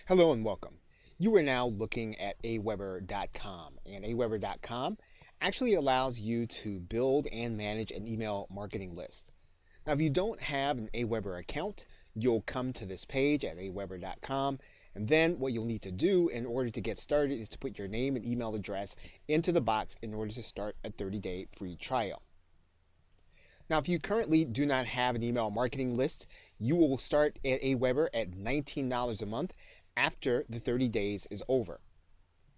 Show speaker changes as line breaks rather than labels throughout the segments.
Hello and welcome. You are now looking at Aweber.com, and Aweber.com actually allows you to build and manage an email marketing list. Now, if you don't have an Aweber account, you'll come to this page at Aweber.com, and then what you'll need to do in order to get started is to put your name and email address into the box in order to start a 30-day free trial. Now, if you currently do not have an email marketing list, you will start at Aweber at $19 a month after the 30 days is over.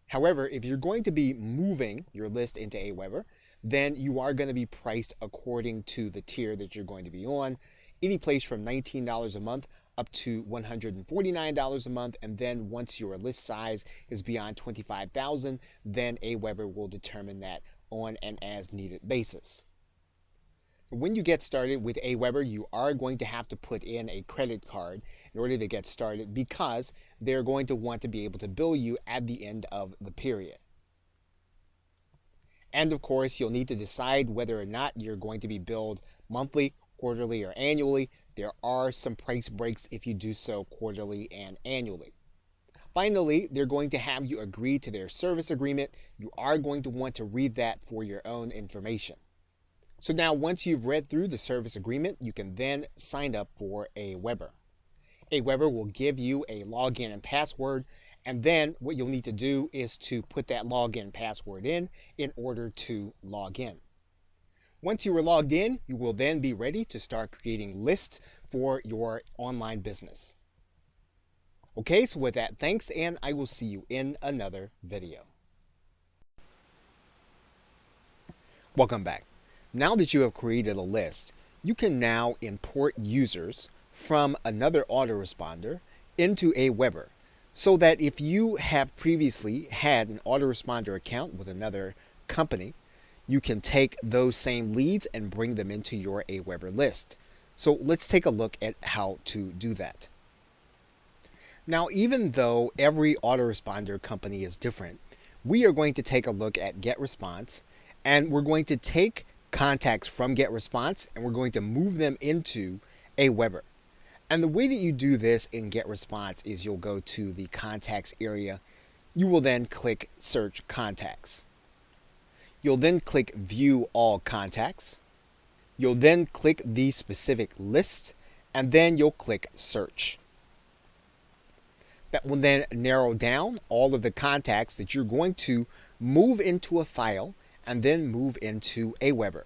However, if you're going to be moving your list into Aweber, then you are going to be priced according to the tier that you're going to be on, any place from $19 a month up to $149 a month, and then once your list size is beyond 25,000, then Aweber will determine that on an as needed basis. When you get started with Aweber, you are going to have to put in a credit card in order to get started because they're going to want to be able to bill you at the end of the period. And of course, you'll need to decide whether or not you're going to be billed monthly, quarterly, or annually. There are some price breaks if you do so quarterly and annually. Finally, they're going to have you agree to their service agreement. You are going to want to read that for your own information. So now once you've read through the service agreement, you can then sign up for Aweber. Aweber will give you a login and password, and then what you'll need to do is to put that login password in order to log in. Once you are logged in, you will then be ready to start creating lists for your online business. Okay, so with that, thanks, and I will see you in another video. Welcome back. Now that you have created a list, you can now import users from another autoresponder into Aweber so that if you have previously had an autoresponder account with another company, you can take those same leads and bring them into your Aweber list. So let's take a look at how to do that. Now, even though every autoresponder company is different, we are going to take a look at GetResponse, and we're going to take contacts from GetResponse and we're going to move them into Aweber. And the way that you do this in GetResponse is you'll go to the contacts area. You will then click search contacts. You'll then click view all contacts. You'll then click the specific list, and then you'll click search. That will then narrow down all of the contacts that you're going to move into a file and then move into Aweber.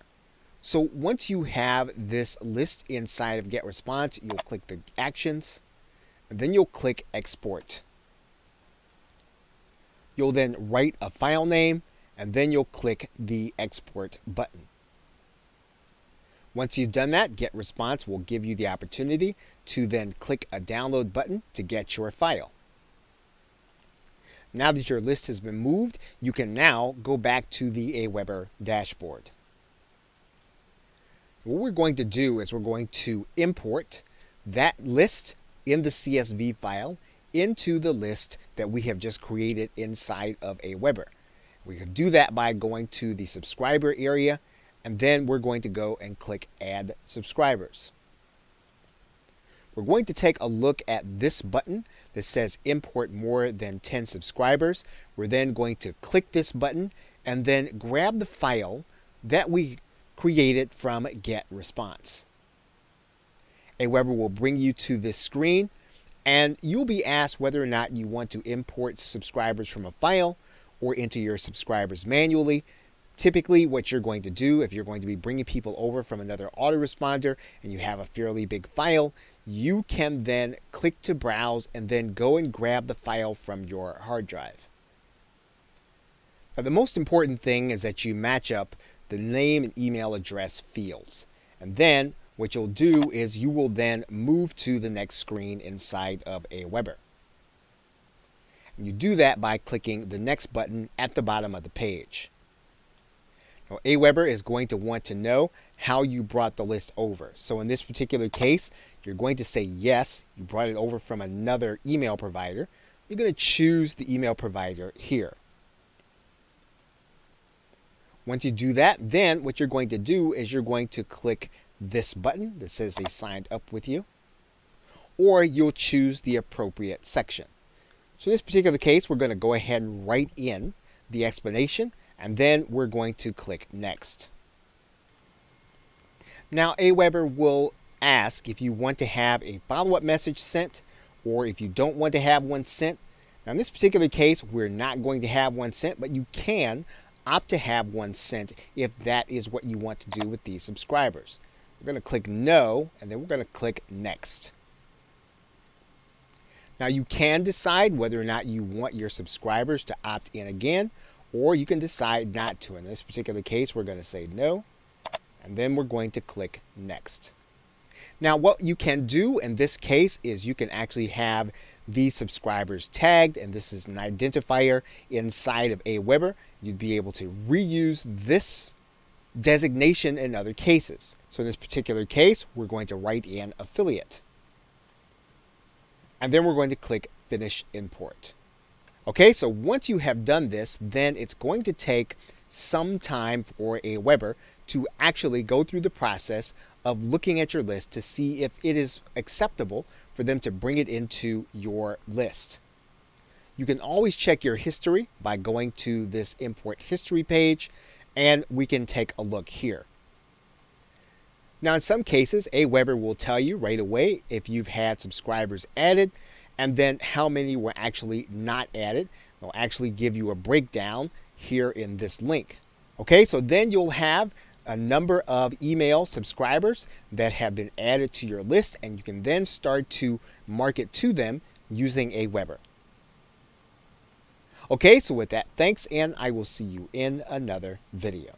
So once you have this list inside of GetResponse, you'll click the actions, and then you'll click export. You'll then write a file name, and then you'll click the export button. Once you've done that, GetResponse will give you the opportunity to then click a download button to get your file. Now that your list has been moved, you can now go back to the Aweber dashboard. What we're going to do is we're going to import that list in the CSV file into the list that we have just created inside of Aweber. We can do that by going to the subscriber area, and then we're going to go and click Add Subscribers. We're going to take a look at this button that says import more than 10 subscribers. We're then going to click this button and then grab the file that we created from GetResponse. Aweber will bring you to this screen, and you'll be asked whether or not you want to import subscribers from a file or into your subscribers manually. Typically, what you're going to do, if you're going to be bringing people over from another autoresponder and you have a fairly big file, you can then click to browse and then go and grab the file from your hard drive. Now, the most important thing is that you match up the name and email address fields. And then what you'll do is you will then move to the next screen inside of Aweber. And you do that by clicking the next button at the bottom of the page. Now, Aweber is going to want to know how you brought the list over. So in this particular case, you're going to say yes, you brought it over from another email provider. You're going to choose the email provider here. Once you do that, then what you're going to do is you're going to click this button that says they signed up with you, or you'll choose the appropriate section. So in this particular case, we're going to go ahead and write in the explanation, and then we're going to click Next. Now, Aweber will ask if you want to have a follow-up message sent or if you don't want to have one sent. Now, in this particular case, we're not going to have one sent, but you can opt to have one sent if that is what you want to do with these subscribers. We're going to click No, and then we're going to click Next. Now, you can decide whether or not you want your subscribers to opt in again, or you can decide not to. In this particular case, we're going to say no, and then we're going to click Next. Now, what you can do in this case is you can actually have these subscribers tagged, and this is an identifier inside of Aweber. You'd be able to reuse this designation in other cases. So in this particular case, we're going to write in affiliate. And then we're going to click Finish Import. Okay, so once you have done this, then it's going to take some time for Aweber to actually go through the process of looking at your list to see if it is acceptable for them to bring it into your list. You can always check your history by going to this Import History page, and we can take a look here. Now, in some cases, Aweber will tell you right away if you've had subscribers added and then how many were actually not added. They'll actually give you a breakdown here in this link. Okay, so then you'll have a number of email subscribers that have been added to your list, and you can then start to market to them using Aweber. Okay, so with that, thanks, and I will see you in another video.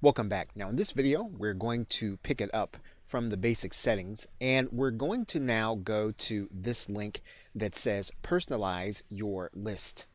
Welcome back. Now in this video, we're going to pick it up from the basic settings, and we're going to now go to this link that says personalize your list.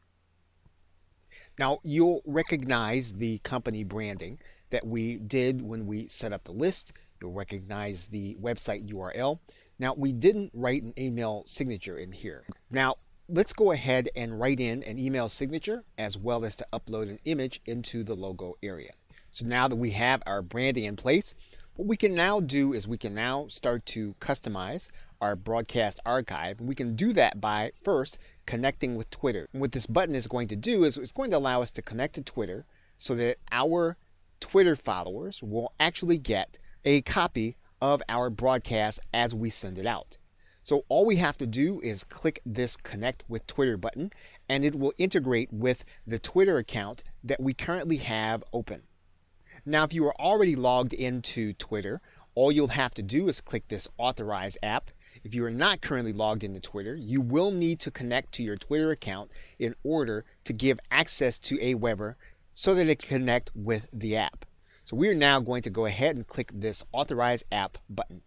Now you'll recognize the company branding that we did when we set up the list. You'll recognize the website URL. Now we didn't write an email signature in here. Now let's go ahead and write in an email signature as well as to upload an image into the logo area. So now that we have our branding in place, what we can now do is we can now start to customize our broadcast archive. And we can do that by first connecting with Twitter. And what this button is going to do is it's going to allow us to connect to Twitter so that our Twitter followers will actually get a copy of our broadcast as we send it out. So all we have to do is click this Connect with Twitter button, and it will integrate with the Twitter account that we currently have open. Now, if you are already logged into Twitter, all you'll have to do is click this Authorize app. If you are not currently logged into Twitter, you will need to connect to your Twitter account in order to give access to Aweber so that it can connect with the app. So we are now going to go ahead and click this Authorize app button.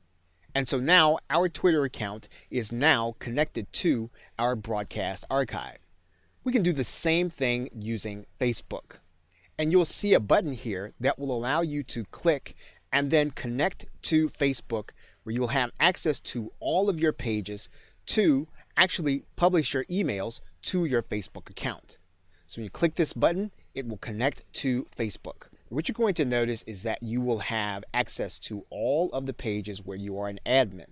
And so now our Twitter account is now connected to our broadcast archive. We can do the same thing using Facebook. And you'll see a button here that will allow you to click and then connect to Facebook, where you'll have access to all of your pages to actually publish your emails to your Facebook account. So when you click this button, it will connect to Facebook. What you're going to notice is that you will have access to all of the pages where you are an admin.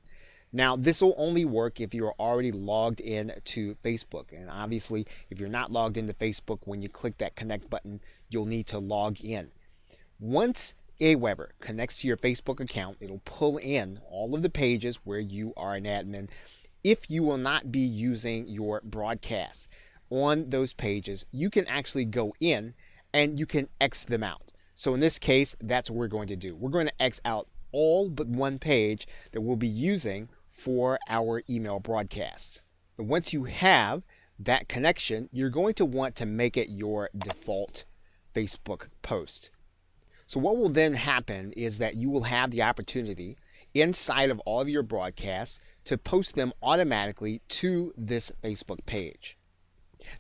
Now, this will only work if you're already logged in to Facebook. And obviously, if you're not logged into Facebook, when you click that connect button, you'll need to log in. Once Aweber connects to your Facebook account, it'll pull in all of the pages where you are an admin. If you will not be using your broadcast on those pages, you can actually go in and you can X them out. So in this case, that's what we're going to do. We're going to X out all but one page that we'll be using for our email broadcasts. But once you have that connection, you're going to want to make it your default Facebook post. So what will then happen is that you will have the opportunity inside of all of your broadcasts to post them automatically to this Facebook page.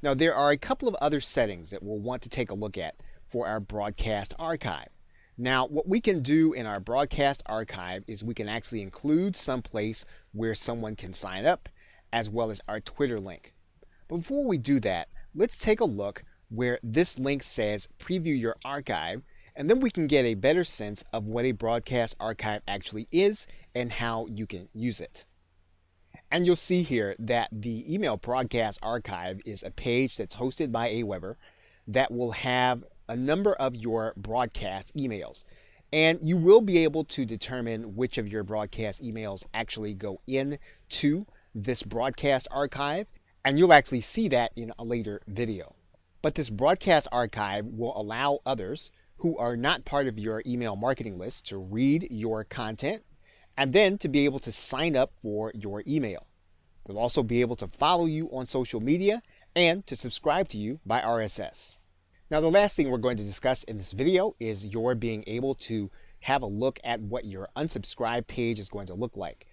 Now, there are a couple of other settings that we'll want to take a look at for our broadcast archive. Now, what we can do in our broadcast archive is we can actually include some place where someone can sign up, as well as our Twitter link. But before we do that, let's take a look where this link says preview your archive, and then we can get a better sense of what a broadcast archive actually is and how you can use it. And you'll see here that the email broadcast archive is a page that's hosted by Aweber that will have a number of your broadcast emails. And you will be able to determine which of your broadcast emails actually go into this broadcast archive. And you'll actually see that in a later video. But this broadcast archive will allow others who are not part of your email marketing list to read your content and then to be able to sign up for your email. They'll also be able to follow you on social media and to subscribe to you by RSS. Now, the last thing we're going to discuss in this video is your being able to have a look at what your unsubscribe page is going to look like.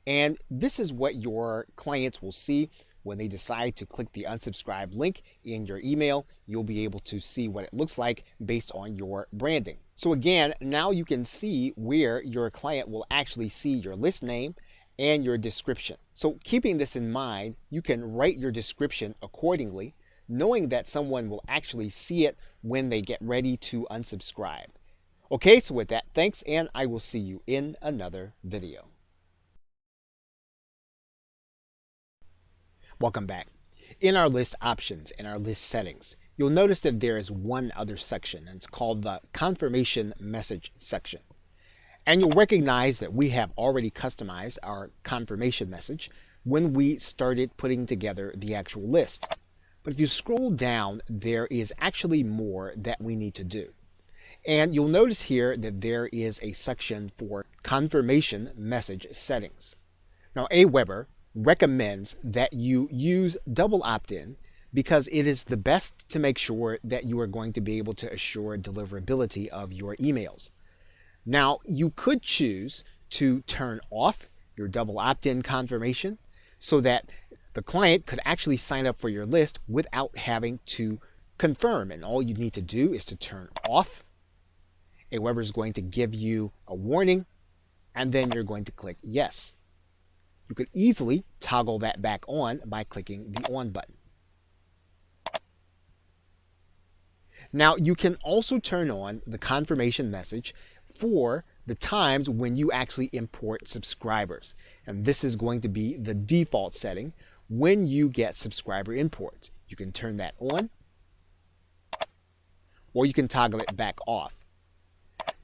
And this is what your clients will see when they decide to click the unsubscribe link in your email. You'll be able to see what it looks like based on your branding. So again, now you can see where your client will actually see your list name and your description. So keeping this in mind, you can write your description accordingly, knowing that someone will actually see it when they get ready to unsubscribe. Okay, so with that, thanks, and I will see you in another video. Welcome back. In our list options and our list settings, you'll notice that there is one other section, and it's called the confirmation message section. And you'll recognize that we have already customized our confirmation message when we started putting together the actual list. But if you scroll down, there is actually more that we need to do. And you'll notice here that there is a section for confirmation message settings. Now, Aweber recommends that you use double opt-in because it is the best to make sure that you are going to be able to assure deliverability of your emails. Now, you could choose to turn off your double opt-in confirmation so that the client could actually sign up for your list without having to confirm. And all you need to do is to turn off. Aweber is going to give you a warning, and then you're going to click yes. You could easily toggle that back on by clicking the on button. Now, you can also turn on the confirmation message for the times when you actually import subscribers. And this is going to be the default setting when you get subscriber imports. You can turn that on, or you can toggle it back off.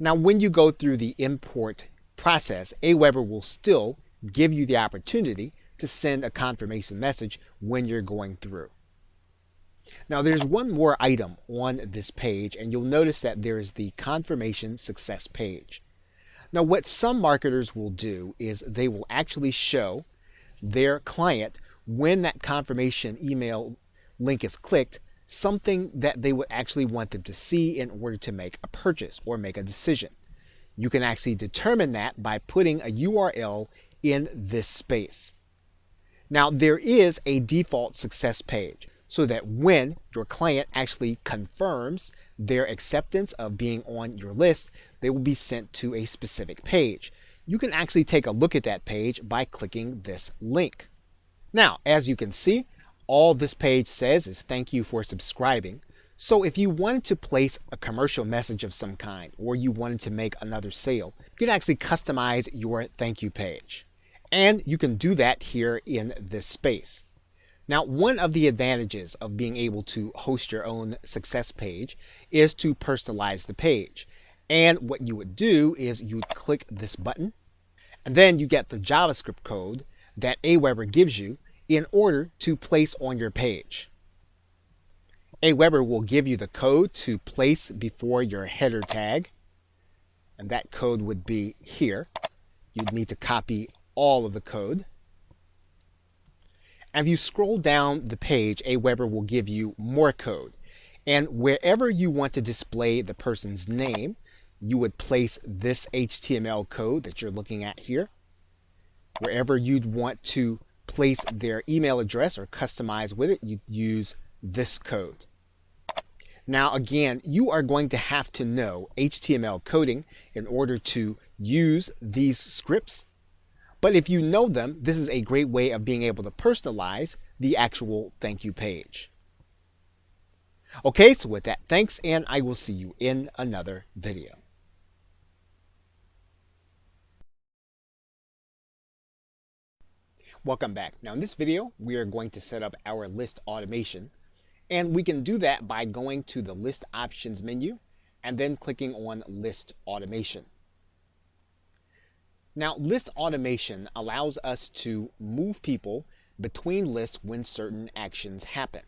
Now, when you go through the import process, Aweber will still give you the opportunity to send a confirmation message when you're going through. Now, there's one more item on this page, and you'll notice that there is the confirmation success page. Now, what some marketers will do is they will actually show their client, when that confirmation email link is clicked, something that they would actually want them to see in order to make a purchase or make a decision. You can actually determine that by putting a URL in this space. Now, there is a default success page so that when your client actually confirms their acceptance of being on your list, they will be sent to a specific page. You can actually take a look at that page by clicking this link. Now, as you can see, all this page says is thank you for subscribing. So if you wanted to place a commercial message of some kind, or you wanted to make another sale, you can actually customize your thank you page. And you can do that here in this space. Now, one of the advantages of being able to host your own success page is to personalize the page. And what you would do is you would click this button, and then you get the JavaScript code that Aweber gives you in order to place on your page. Aweber will give you the code to place before your header tag, and that code would be here. You'd need to copy all of the code. And if you scroll down the page, Aweber will give you more code. And wherever you want to display the person's name, you would place this HTML code that you're looking at here. Wherever you'd want to place their email address or customize with it, you'd use this code. Now, again, you are going to have to know HTML coding in order to use these scripts. But if you know them, this is a great way of being able to personalize the actual thank you page. Okay, so with that, thanks, and I will see you in another video. Welcome back. Now in this video, we are going to set up our list automation, and we can do that by going to the list options menu and then clicking on list automation. Now list automation allows us to move people between lists when certain actions happen.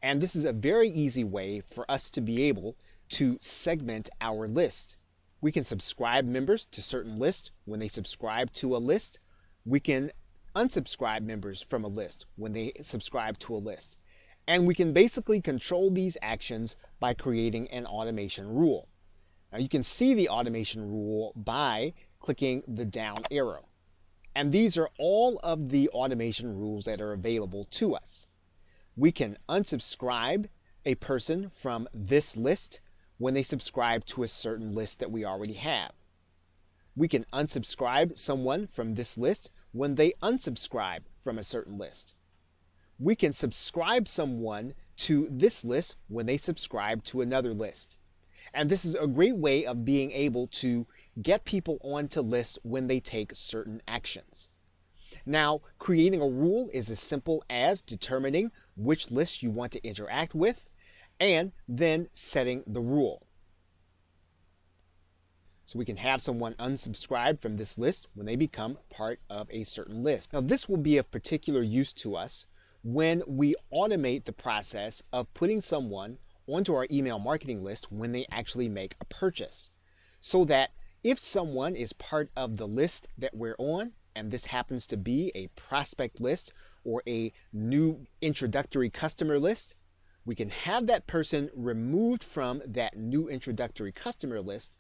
And this is a very easy way for us to be able to segment our list. We can subscribe members to certain lists when they subscribe to a list. We can unsubscribe members from a list when they subscribe to a list. And we can basically control these actions by creating an automation rule. Now you can see the automation rule by clicking the down arrow. And these are all of the automation rules that are available to us. We can unsubscribe a person from this list when they subscribe to a certain list that we already have. We can unsubscribe someone from this list when they unsubscribe from a certain list. We can subscribe someone to this list when they subscribe to another list. And this is a great way of being able to get people onto lists when they take certain actions. Now, creating a rule is as simple as determining which list you want to interact with and then setting the rule. So we can have someone unsubscribe from this list when they become part of a certain list. Now this will be of particular use to us when we automate the process of putting someone onto our email marketing list when they actually make a purchase. So that if someone is part of the list that we're on, and this happens to be a prospect list or a new introductory customer list, we can have that person removed from that new introductory customer list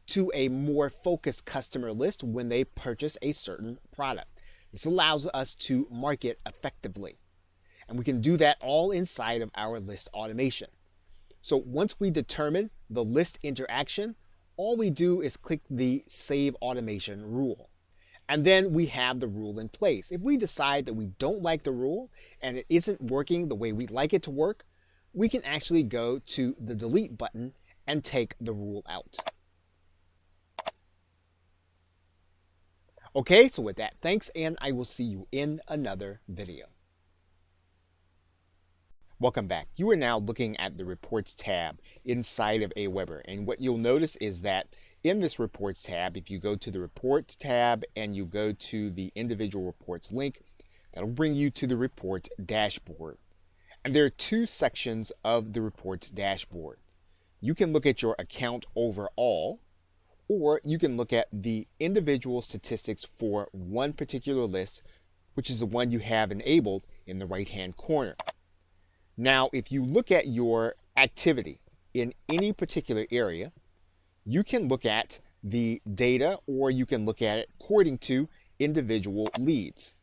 to a more focused customer list when they purchase a certain product. This allows us to market effectively. And we can do that all inside of our list automation. So once we determine the list interaction, all we do is click the Save Automation rule. And then we have the rule in place. If we decide that we don't like the rule and it isn't working the way we'd like it to work, we can actually go to the Delete button and take the rule out. Okay, so with that, thanks, and I will see you in another video. Welcome back. You are now looking at the Reports tab inside of Aweber, and what you'll notice is that in this Reports tab, if you go to the Reports tab and you go to the Individual Reports link, that'll bring you to the Reports dashboard. And there are two sections of the Reports dashboard. You can look at your account overall, or you can look at the individual statistics for one particular list, which is the one you have enabled in the right-hand corner. Now, if you look at your activity in any particular area, you can look at the data or you can look at it according to individual leads.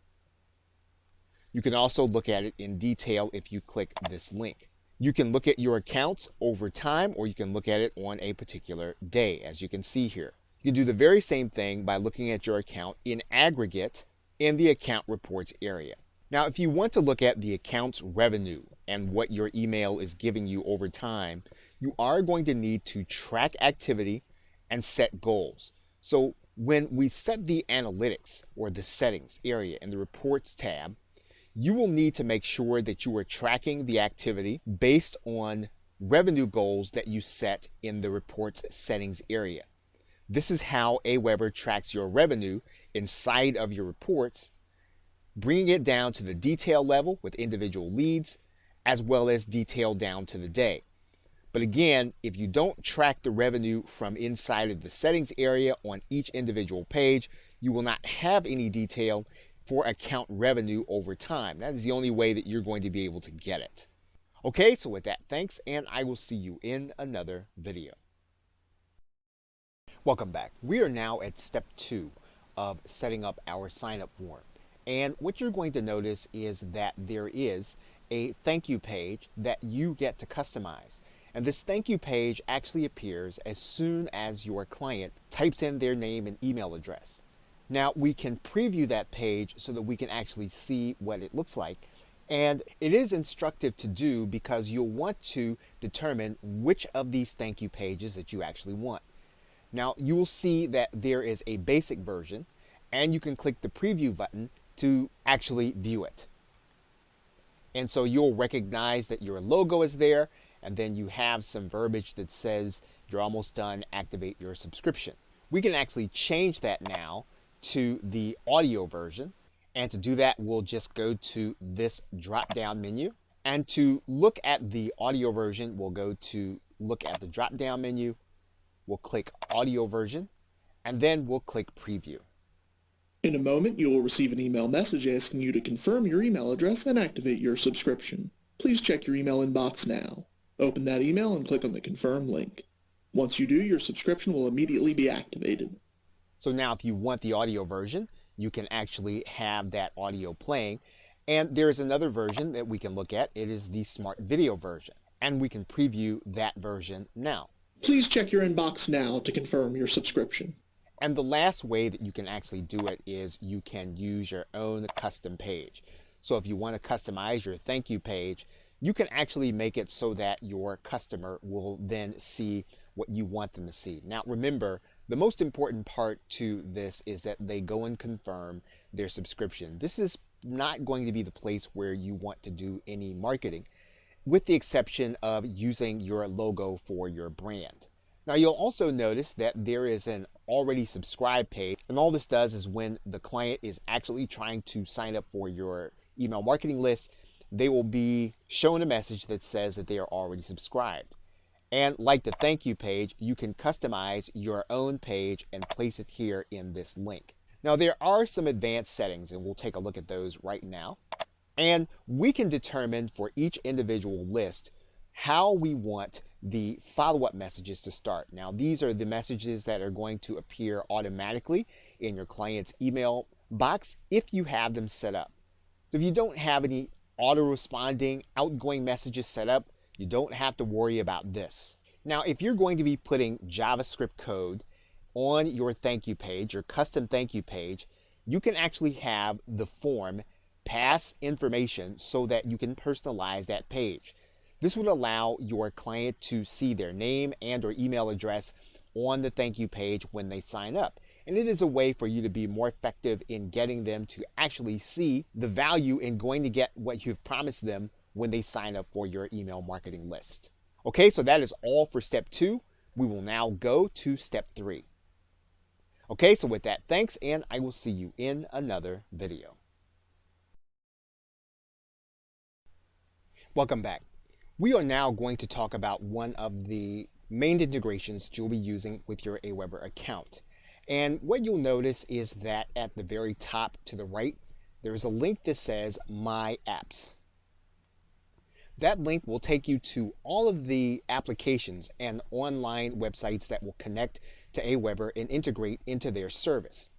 You can also look at it in detail if you click this link. You can look at your accounts over time, or you can look at it on a particular day, as you can see here. You can do the very same thing by looking at your account in aggregate in the account reports area. Now, if you want to look at the account's revenue and what your email is giving you over time, you are going to need to track activity and set goals. So when we set the analytics or the settings area in the reports tab, you will need to make sure that you are tracking the activity based on revenue goals that you set in the reports settings area. This is how Aweber tracks your revenue inside of your reports, bringing it down to the detail level with individual leads, as well as detail down to the day. But again, if you don't track the revenue from inside of the settings area on each individual page, you will not have any detail for account revenue over time. That is the only way that you're going to be able to get it. Okay, so with that, thanks, and I will see you in another video. Welcome back. We are now at step 2 of setting up our sign-up form. And what you're going to notice is that there is a thank you page that you get to customize. And this thank you page actually appears as soon as your client types in their name and email address. Now we can preview that page so that we can actually see what it looks like. And it is instructive to do because you'll want to determine which of these thank you pages that you actually want. Now you will see that there is a basic version, and you can click the preview button to actually view it. And so you'll recognize that your logo is there, and then you have some verbiage that says you're almost done, activate your subscription. We can actually change that now to the audio version. And to do that, we'll just go to this drop down menu. And to look at the audio version, we'll go to look at the drop down menu. We'll click audio version, and then we'll click preview.
In a moment, you will receive an email message asking you to confirm your email address and activate your subscription. Please check your email inbox now. Open that email and click on the confirm link. Once you do, your subscription will immediately be activated.
So now if you want the audio version, you can actually have that audio playing. And there is another version that we can look at. It is the smart video version. And we can preview that version now.
Please check your inbox now to confirm your subscription.
And the last way that you can actually do it is you can use your own custom page. So if you want to customize your thank you page, you can actually make it so that your customer will then see what you want them to see. Now remember, the most important part to this is that they go and confirm their subscription. This is not going to be the place where you want to do any marketing, with the exception of using your logo for your brand. Now you'll also notice that there is an already subscribed page, and all this does is when the client is actually trying to sign up for your email marketing list, they will be shown a message that says that they are already subscribed. And like the thank you page, you can customize your own page and place it here in this link. Now there are some advanced settings, and we'll take a look at those right now. And we can determine for each individual list how we want the follow-up messages to start. Now these are the messages that are going to appear automatically in your client's email box if you have them set up. So if you don't have any auto-responding outgoing messages set up, you don't have to worry about this. Now if you're going to be putting JavaScript code on your thank you page, your custom thank you page, you can actually have the form pass information so that you can personalize that page. This would allow your client to see their name and or email address on the thank you page when they sign up. And it is a way for you to be more effective in getting them to actually see the value in going to get what you've promised them when they sign up for your email marketing list. Okay, so that is all for step 2. We will now go to step 3. Okay, so with that, thanks, and I will see you in another video. Welcome back. We are now going to talk about one of the main integrations you'll be using with your Aweber account. And what you'll notice is that at the very top to the right, there is a link that says My Apps. That link will take you to all of the applications and online websites that will connect to Aweber and integrate into their service.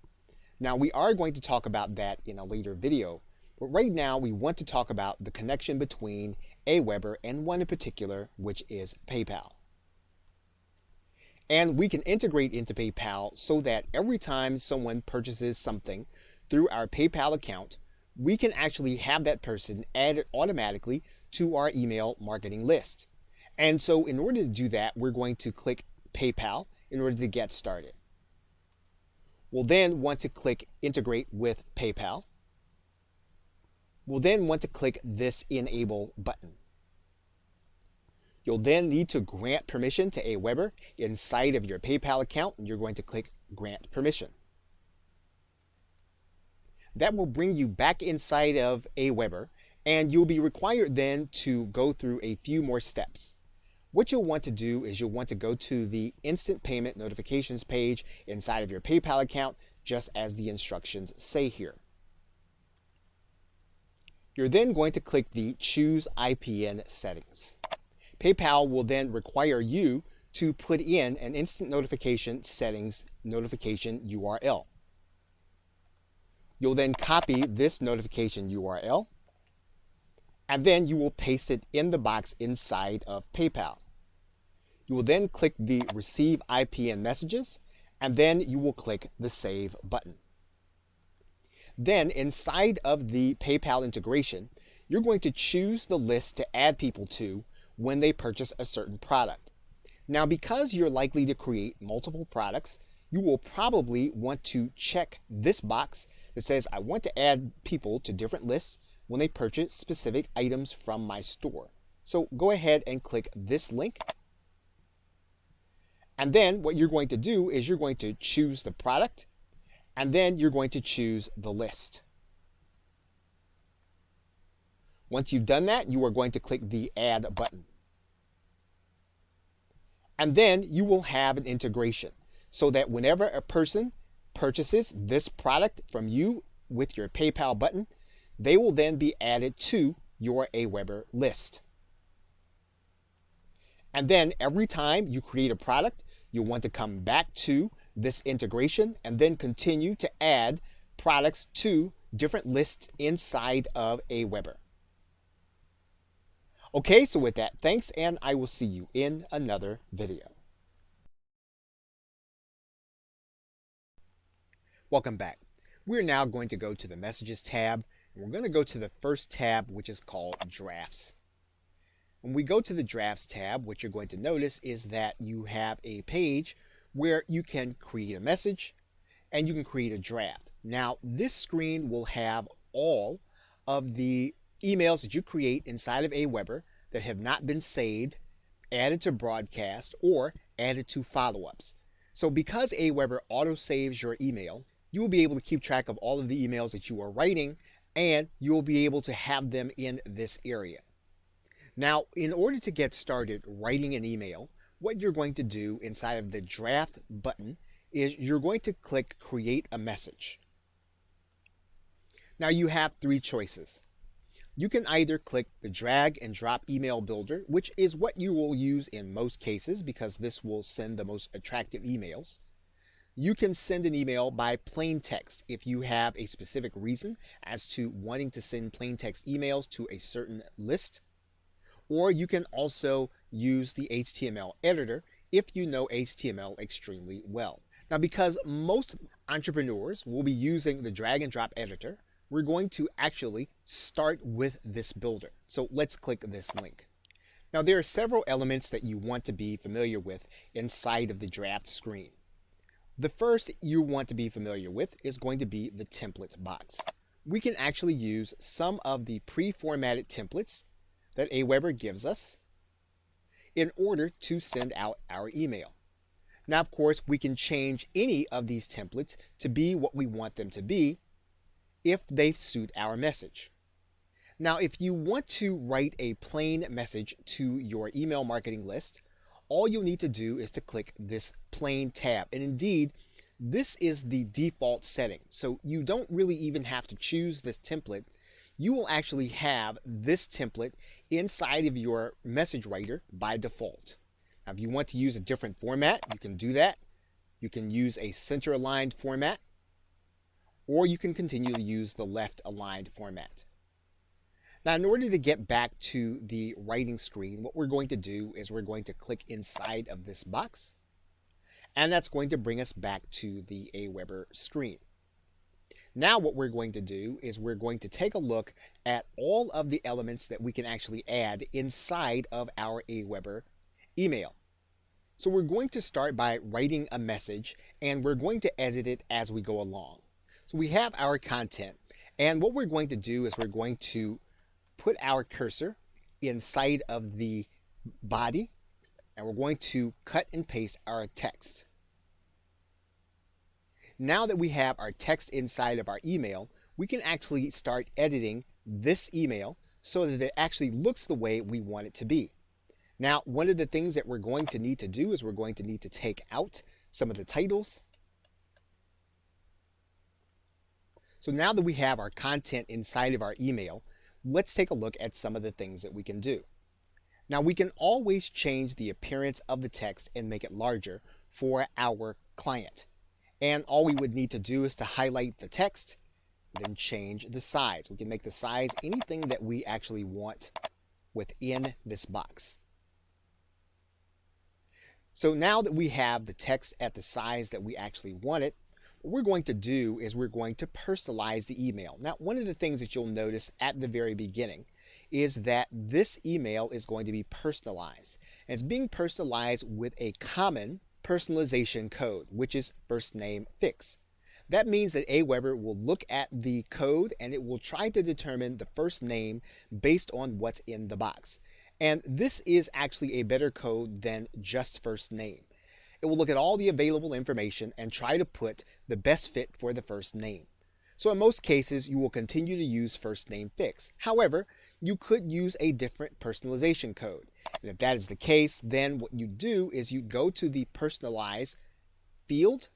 Now we are going to talk about that in a later video, but right now we want to talk about the connection between Aweber and one in particular, which is PayPal. And we can integrate into PayPal so that every time someone purchases something through our PayPal account, we can actually have that person added automatically to our email marketing list. And so in order to do that, we're going to click PayPal in order to get started. We'll then want to click Integrate with PayPal. We'll then want to click this Enable button. You'll then need to grant permission to Aweber inside of your PayPal account, and you're going to click Grant Permission. That will bring you back inside of Aweber, and you'll be required then to go through a few more steps. What you'll want to do is you'll want to go to the Instant Payment Notifications page inside of your PayPal account, just as the instructions say here. You're then going to click the Choose IPN Settings. PayPal will then require you to put in an instant notification settings notification URL. You'll then copy this notification URL, and then you will paste it in the box inside of PayPal. You will then click the Receive IPN Messages, and then you will click the Save button. Then inside of the PayPal integration, you're going to choose the list to add people to when they purchase a certain product. Now, because you're likely to create multiple products, you will probably want to check this box that says I want to add people to different lists when they purchase specific items from my store. So go ahead and click this link. And then what you're going to do is you're going to choose the product, and then you're going to choose the list. Once you've done that, you are going to click the Add button. And then you will have an integration so that whenever a person purchases this product from you with your PayPal button, they will then be added to your Aweber list. And then every time you create a product, you'll want to come back to this integration and then continue to add products to different lists inside of Aweber. Okay, so with that, thanks, and I will see you in another video. Welcome back. We're now going to go to the Messages tab, and we're going to go to the first tab, which is called Drafts. When we go to the Drafts tab, what you're going to notice is that you have a page where you can create a message and you can create a draft. Now, this screen will have all of the emails that you create inside of Aweber that have not been saved, added to broadcast, or added to follow-ups. So because Aweber auto-saves your email, you will be able to keep track of all of the emails that you are writing, and you'll be able to have them in this area. Now, in order to get started writing an email, what you're going to do inside of the Draft button is you're going to click Create a Message. Now, you have three choices. You can either click the Drag and Drop Email Builder, which is what you will use in most cases because this will send the most attractive emails. You can send an email by plain text if you have a specific reason as to wanting to send plain text emails to a certain list. Or you can also use the HTML editor if you know HTML extremely well. Now, because most entrepreneurs will be using the drag and drop editor, we're going to actually start with this builder. So let's click this link. Now, there are several elements that you want to be familiar with inside of the draft screen. The first you want to be familiar with is going to be the template box. We can actually use some of the pre-formatted templates that Aweber gives us in order to send out our email. Now, of course, we can change any of these templates to be what we want them to be if they suit our message. Now, if you want to write a plain message to your email marketing list, all you'll need to do is to click this plain tab. And indeed, this is the default setting. So you don't really even have to choose this template. You will actually have this template inside of your message writer by default. Now, if you want to use a different format, you can do that. You can use a center aligned format, or you can continue to use the left aligned format. Now, in order to get back to the writing screen, what we're going to do is we're going to click inside of this box, and that's going to bring us back to the Aweber screen. Now what we're going to do is we're going to take a look at all of the elements that we can actually add inside of our Aweber email. So we're going to start by writing a message, and we're going to edit it as we go along. So we have our content, and what we're going to do is we're going to put our cursor inside of the body, and we're going to cut and paste our text. Now that we have our text inside of our email, we can actually start editing this email so that it actually looks the way we want it to be. Now, one of the things that we're going to need to do is we're going to need to take out some of the titles. So now that we have our content inside of our email, let's take a look at some of the things that we can do. Now, we can always change the appearance of the text and make it larger for our client. And all we would need to do is to highlight the text, then change the size. We can make the size anything that we actually want within this box. So now that we have the text at the size that we actually want it, what we're going to do is we're going to personalize the email. Now, one of the things that you'll notice at the very beginning is that this email is going to be personalized. And it's being personalized with a common personalization code, which is first name fix. That means that Aweber will look at the code and it will try to determine the first name based on what's in the box. And this is actually a better code than just first name. It will look at all the available information and try to put the best fit for the first name. So in most cases, you will continue to use first name fix. However, you could use a different personalization code. And if that is the case, then what you do is you go to the personalize field,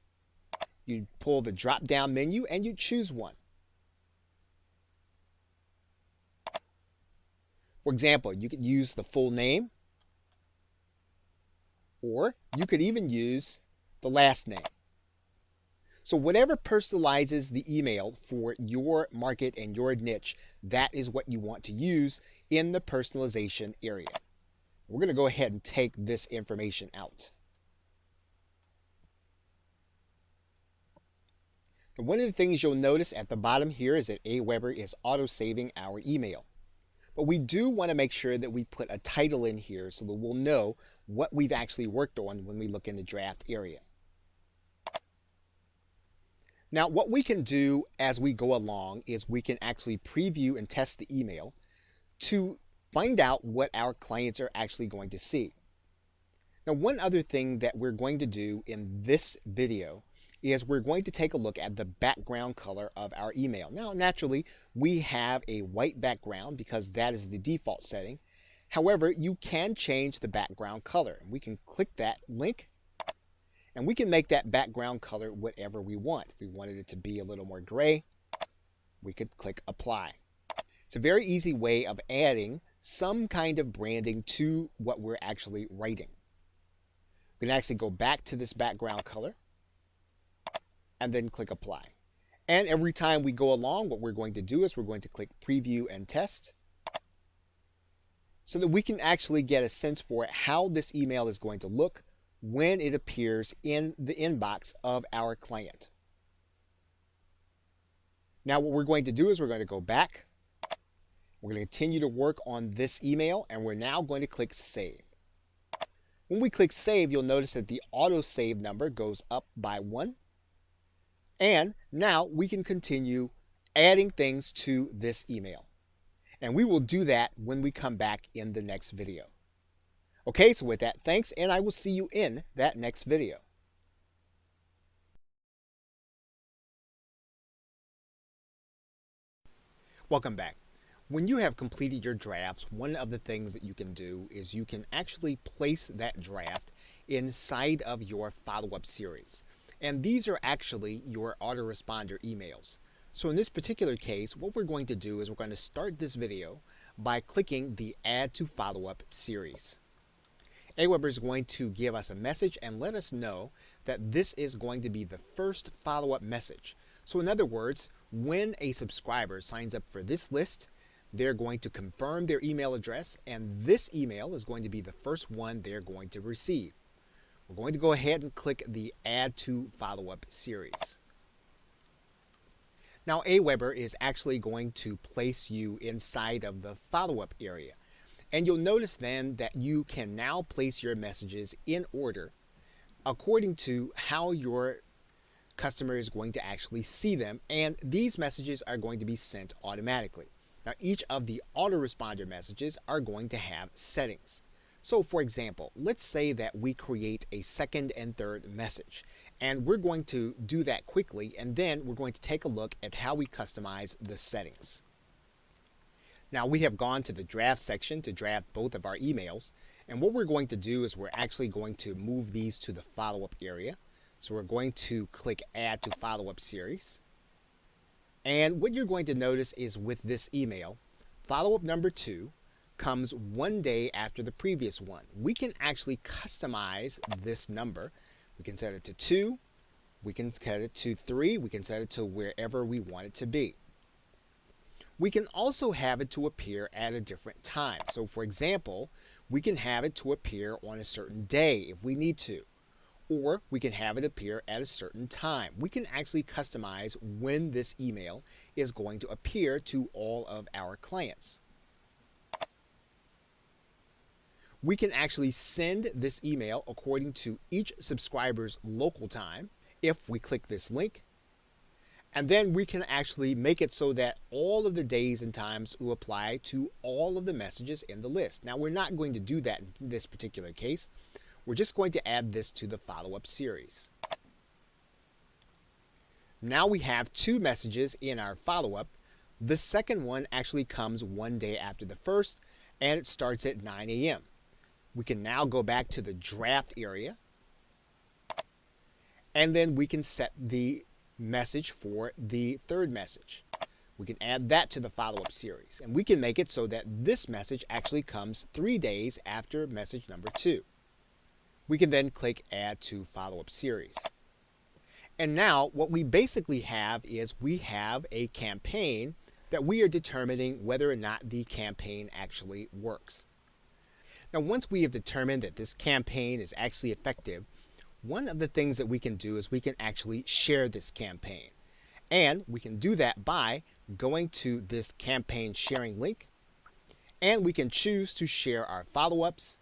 you pull the drop down menu and you choose one. For example, you could use the full name, or you could even use the last name. So whatever personalizes the email for your market and your niche, that is what you want to use in the personalization area. We're going to go ahead and take this information out. And one of the things you'll notice at the bottom here is that Aweber is auto-saving our email. But we do want to make sure that we put a title in here so that we'll know what we've actually worked on when we look in the draft area. Now, what we can do as we go along is we can actually preview and test the email to find out what our clients are actually going to see. Now, one other thing that we're going to do in this video is we're going to take a look at the background color of our email. Now, naturally, we have a white background because that is the default setting. However, you can change the background color. We can click that link and we can make that background color whatever we want. If we wanted it to be a little more gray, we could click apply. It's a very easy way of adding some kind of branding to what we're actually writing. We can actually go back to this background color and then click apply. And every time we go along, what we're going to do is we're going to click preview and test so that we can actually get a sense for how this email is going to look when it appears in the inbox of our client. Now what we're going to do is we're going to go back. We're going to continue to work on this email and we're now going to click save. When we click save, you'll notice that the auto save number goes up by 1. And now we can continue adding things to this email. And we will do that when we come back in the next video. Okay, so with that, thanks, and I will see you in that next video. Welcome back. When you have completed your drafts, one of the things that you can do is you can actually place that draft inside of your follow-up series. And these are actually your autoresponder emails. So in this particular case, what we're going to do is we're going to start this video by clicking the Add to Follow-up series. Aweber is going to give us a message and let us know that this is going to be the first follow-up message. So in other words, when a subscriber signs up for this list, they're going to confirm their email address, and this email is going to be the first one they're going to receive. We're going to go ahead and click the Add to Follow-up series. Now, Aweber is actually going to place you inside of the follow-up area. And you'll notice then that you can now place your messages in order according to how your customer is going to actually see them. And these messages are going to be sent automatically. Now, each of the autoresponder messages are going to have settings. So for example, let's say that we create a second and third message, and we're going to do that quickly, and then we're going to take a look at how we customize the settings. Now we have gone to the draft section to draft both of our emails, and what we're going to do is we're actually going to move these to the follow-up area. So we're going to click Add to Follow-up Series. And what you're going to notice is with this email, follow-up number 2 comes 1 day after the previous one. We can actually customize this number. We can set it to 2, we can set it to 3, we can set it to wherever we want it to be. We can also have it to appear at a different time. So for example, we can have it to appear on a certain day if we need to. Or we can have it appear at a certain time. We can actually customize when this email is going to appear to all of our clients. We can actually send this email according to each subscriber's local time if we click this link. And then we can actually make it so that all of the days and times will apply to all of the messages in the list. Now, we're not going to do that in this particular case. We're just going to add this to the follow-up series. Now we have 2 messages in our follow-up. The second one actually comes one day after the first, and it starts at 9 a.m. We can now go back to the draft area, and then we can set the message for the third message. We can add that to the follow-up series, and we can make it so that this message actually comes 3 days after message number 2. We can then click Add to Follow-up Series. And now what we basically have is we have a campaign that we are determining whether or not the campaign actually works. Now, once we have determined that this campaign is actually effective, one of the things that we can do is we can actually share this campaign. And we can do that by going to this campaign sharing link, and we can choose to share our follow-ups,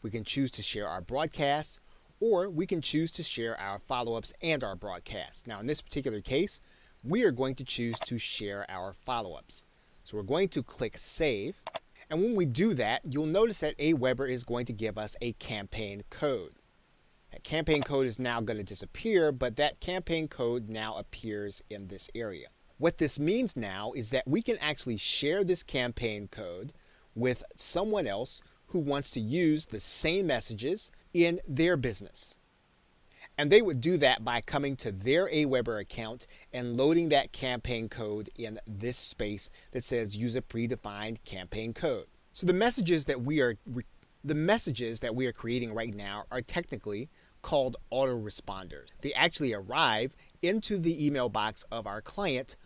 we can choose to share our broadcasts, or we can choose to share our follow-ups and our broadcasts. Now, in this particular case, we are going to choose to share our follow-ups. So we're going to click Save. And when we do that, you'll notice that Aweber is going to give us a campaign code. That campaign code is now going to disappear, but that campaign code now appears in this area. What this means now is that we can actually share this campaign code with someone else who wants to use the same messages in their business. And they would do that by coming to their Aweber account and loading that campaign code in this space that says use a predefined campaign code. So the messages that we are creating right now are technically called autoresponders. They actually arrive into the email box of our client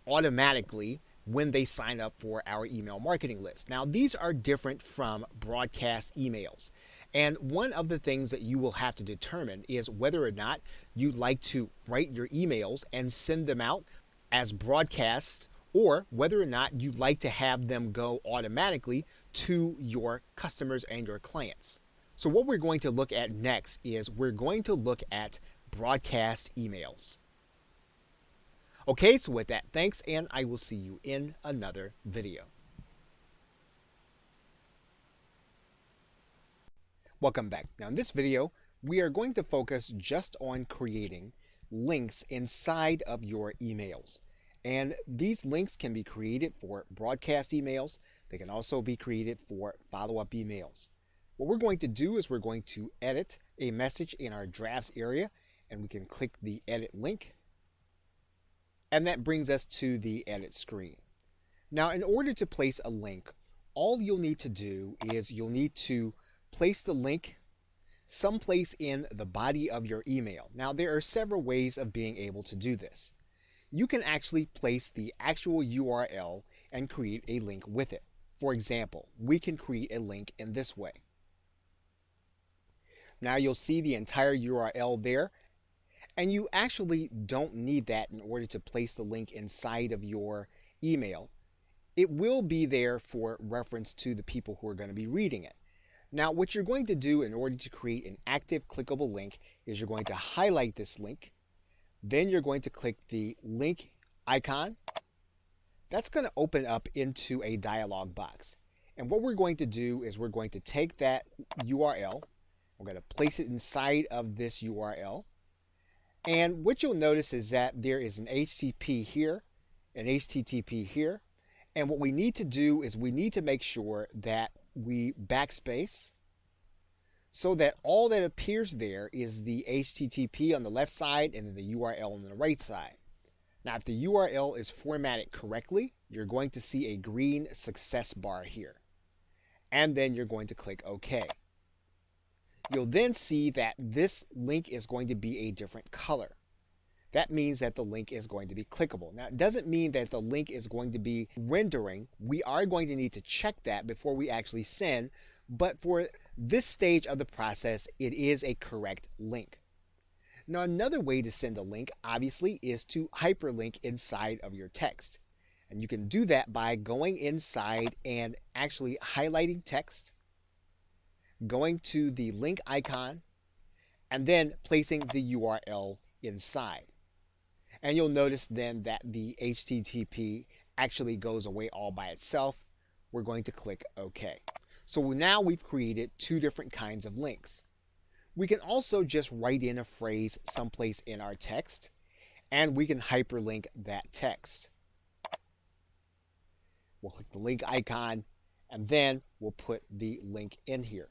automatically when they sign up for our email marketing list. Now, these are different from broadcast emails. And one of the things that you will have to determine is whether or not you'd like to write your emails and send them out as broadcasts, or whether or not you'd like to have them go automatically to your customers and your clients. So what we're going to look at next is we're going to look at broadcast emails. Okay, so with that, thanks, and I will see you in another video. Welcome back. Now in this video, we are going to focus just on creating links inside of your emails. And these links can be created for broadcast emails. They can also be created for follow-up emails. What we're going to do is we're going to edit a message in our drafts area, and we can click the edit link. And that brings us to the edit screen. Now, in order to place a link, all you'll need to do is you'll need to place the link someplace in the body of your email. Now, there are several ways of being able to do this. You can actually place the actual URL and create a link with it. For example, we can create a link in this way. Now you'll see the entire URL there, and you actually don't need that in order to place the link inside of your email. It will be there for reference to the people who are going to be reading it. Now, what you're going to do in order to create an active clickable link is you're going to highlight this link. Then you're going to click the link icon. That's going to open up into a dialog box. And what we're going to do is we're going to take that URL. We're going to place it inside of this URL. And what you'll notice is that there is an HTTP here, an HTTP here. And what we need to do is we need to make sure that we backspace so that all that appears there is the HTTP on the left side and then the URL on the right side. Now, if the URL is formatted correctly, you're going to see a green success bar here. And then you're going to click OK. You'll then see that this link is going to be a different color. That means that the link is going to be clickable. Now, it doesn't mean that the link is going to be rendering. We are going to need to check that before we actually send, but for this stage of the process, it is a correct link. Now, another way to send a link, obviously, is to hyperlink inside of your text. And you can do that by going inside and actually highlighting text, going to the link icon, and then placing the URL inside. And you'll notice then that the HTTP actually goes away all by itself. We're going to click OK. So now we've created two different kinds of links. We can also just write in a phrase someplace in our text, and we can hyperlink that text. We'll click the link icon, and then we'll put the link in here.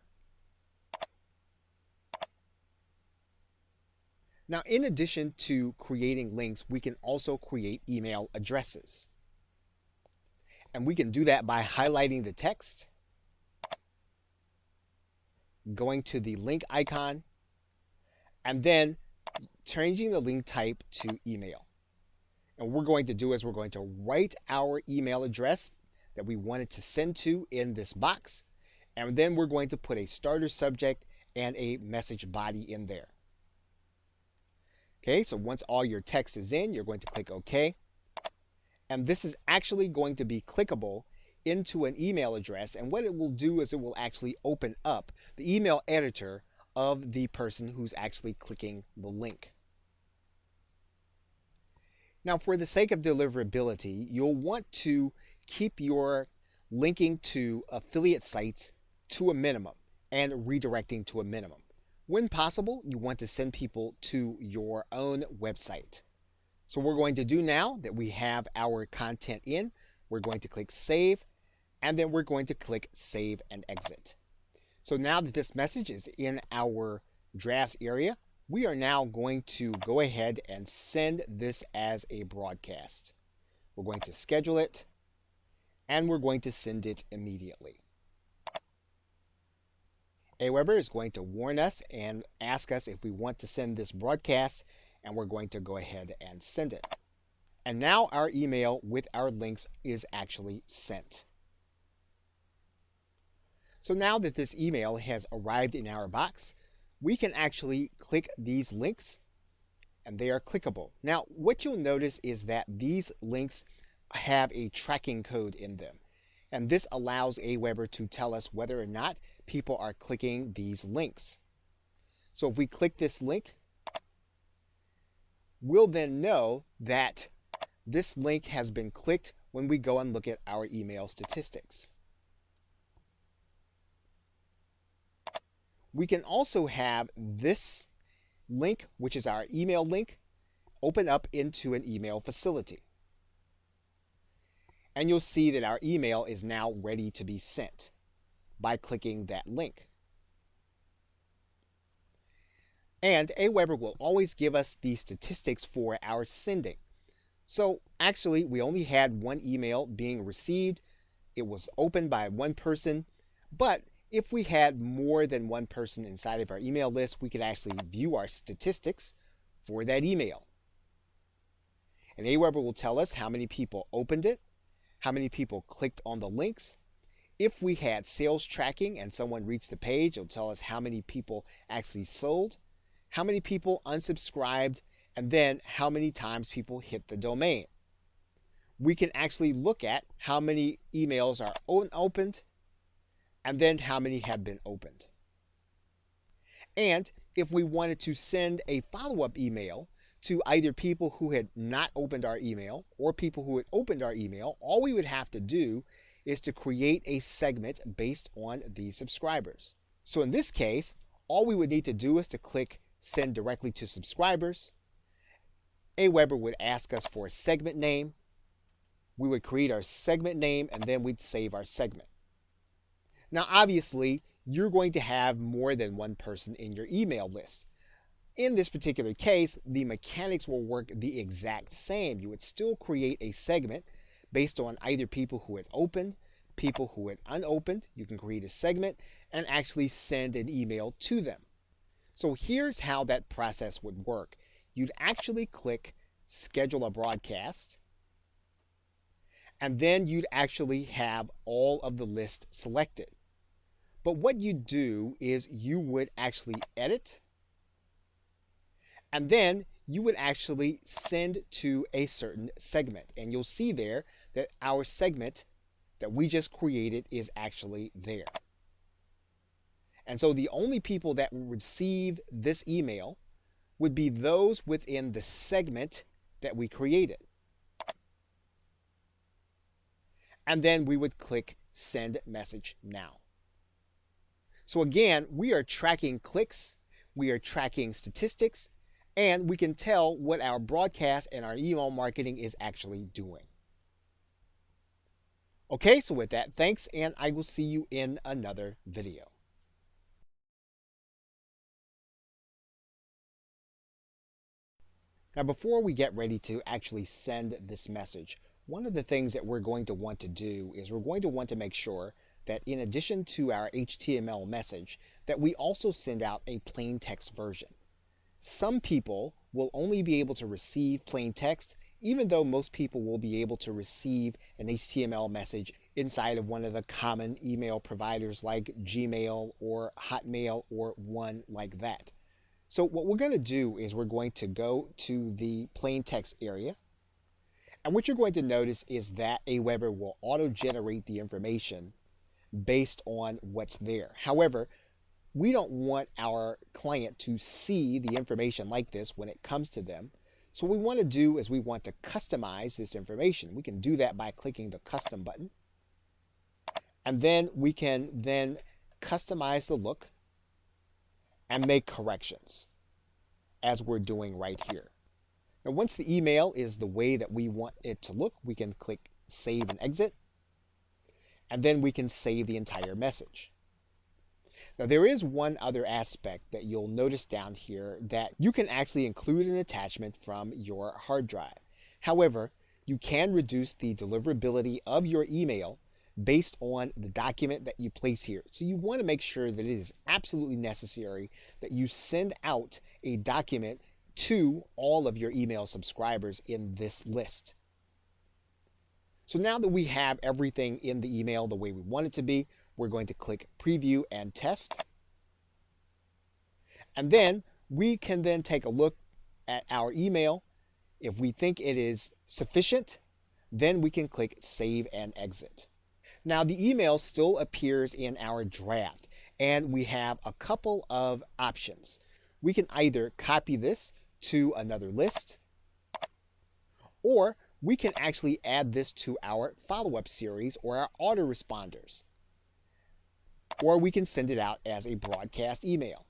Now, in addition to creating links, we can also create email addresses. And we can do that by highlighting the text, going to the link icon, and then changing the link type to email. And what we're going to do is we're going to write our email address that we wanted to send to in this box, and then we're going to put a starter subject and a message body in there. Okay, so once all your text is in, you're going to click OK. And this is actually going to be clickable into an email address. And what it will do is it will actually open up the email editor of the person who's actually clicking the link. Now, for the sake of deliverability, you'll want to keep your linking to affiliate sites to a minimum and redirecting to a minimum. When possible, you want to send people to your own website. So what we're going to do now that we have our content in, we're going to click Save, and then we're going to click Save and Exit. So now that this message is in our drafts area, we are now going to go ahead and send this as a broadcast. We're going to schedule it, and we're going to send it immediately. Aweber is going to warn us and ask us if we want to send this broadcast, and we're going to go ahead and send it. And now our email with our links is actually sent. So now that this email has arrived in our box, we can actually click these links, and they are clickable. Now, what you'll notice is that these links have a tracking code in them. And this allows Aweber to tell us whether or not people are clicking these links. So if we click this link, we'll then know that this link has been clicked when we go and look at our email statistics. We can also have this link, which is our email link, open up into an email facility. And you'll see that our email is now ready to be sent by clicking that link. And Aweber will always give us the statistics for our sending. So actually, we only had one email being received. It was opened by one person. But if we had more than one person inside of our email list, we could actually view our statistics for that email. And Aweber will tell us how many people opened it, how many people clicked on the links. If we had sales tracking and someone reached the page, it'll tell us how many people actually sold, how many people unsubscribed, and then how many times people hit the domain. We can actually look at how many emails are unopened and then how many have been opened. And if we wanted to send a follow-up email to either people who had not opened our email or people who had opened our email, all we would have to do is to create a segment based on these subscribers. So in this case, all we would need to do is to click Send Directly to Subscribers. Aweber would ask us for a segment name. We would create our segment name, and then we'd save our segment. Now, obviously, you're going to have more than one person in your email list. In this particular case, the mechanics will work the exact same. You would still create a segment based on either people who had opened, people who had unopened. You can create a segment and actually send an email to them. So here's how that process would work. You'd actually click Schedule a Broadcast, and then you'd actually have all of the list selected. But what you do is you would actually edit, and then you would actually send to a certain segment. And you'll see there that our segment that we just created is actually there. And so the only people that will receive this email would be those within the segment that we created. And then we would click Send Message Now. So again, we are tracking clicks, we are tracking statistics, and we can tell what our broadcast and our email marketing is actually doing. Okay, so with that, thanks, and I will see you in another video. Now, before we get ready to actually send this message, one of the things that we're going to want to do is we're going to want to make sure that in addition to our HTML message, that we also send out a plain text version. Some people will only be able to receive plain text, even though most people will be able to receive an HTML message inside of one of the common email providers like Gmail or Hotmail or one like that. So what we're going to do is we're going to go to the plain text area. And what you're going to notice is that Aweber will auto-generate the information based on what's there. However, we don't want our client to see the information like this when it comes to them. So what we want to do is we want to customize this information. We can do that by clicking the Custom button. And then we can then customize the look and make corrections as we're doing right here. Now, once the email is the way that we want it to look, we can click Save and Exit, and then we can save the entire message. Now, there is one other aspect that you'll notice down here, that you can actually include an attachment from your hard drive. However, you can reduce the deliverability of your email based on the document that you place here. So you want to make sure that it is absolutely necessary that you send out a document to all of your email subscribers in this list. So now that we have everything in the email the way we want it to be, we're going to click Preview and Test. And then we can then take a look at our email. If we think it is sufficient, then we can click Save and Exit. Now the email still appears in our draft, and we have a couple of options. We can either copy this to another list, or we can actually add this to our follow-up series or our autoresponders, or we can send it out as a broadcast email.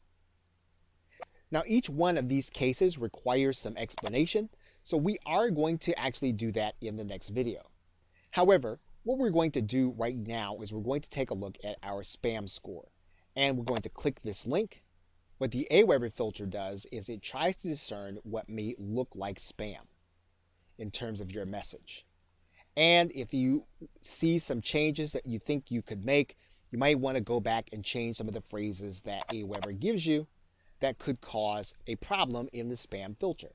Now each one of these cases requires some explanation, so we are going to actually do that in the next video. However, what we're going to do right now is we're going to take a look at our spam score, and we're going to click this link. What the Aweber filter does is it tries to discern what may look like spam in terms of your message. And if you see some changes that you think you could make, you might want to go back and change some of the phrases that Aweber gives you that could cause a problem in the spam filter.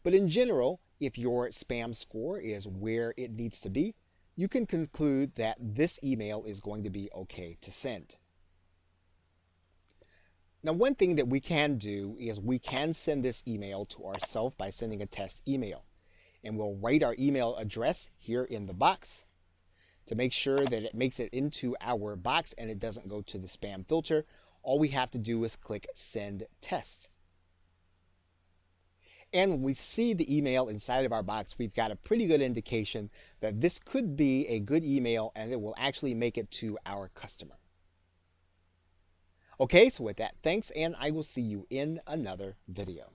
But in general, if your spam score is where it needs to be, you can conclude that this email is going to be okay to send. Now, one thing that we can do is we can send this email to ourselves by sending a test email. And we'll write our email address here in the box to make sure that it makes it into our box and it doesn't go to the spam filter. All we have to do is click Send Test. And when we see the email inside of our box, we've got a pretty good indication that this could be a good email and it will actually make it to our customer. Okay, so with that, thanks, and I will see you in another video.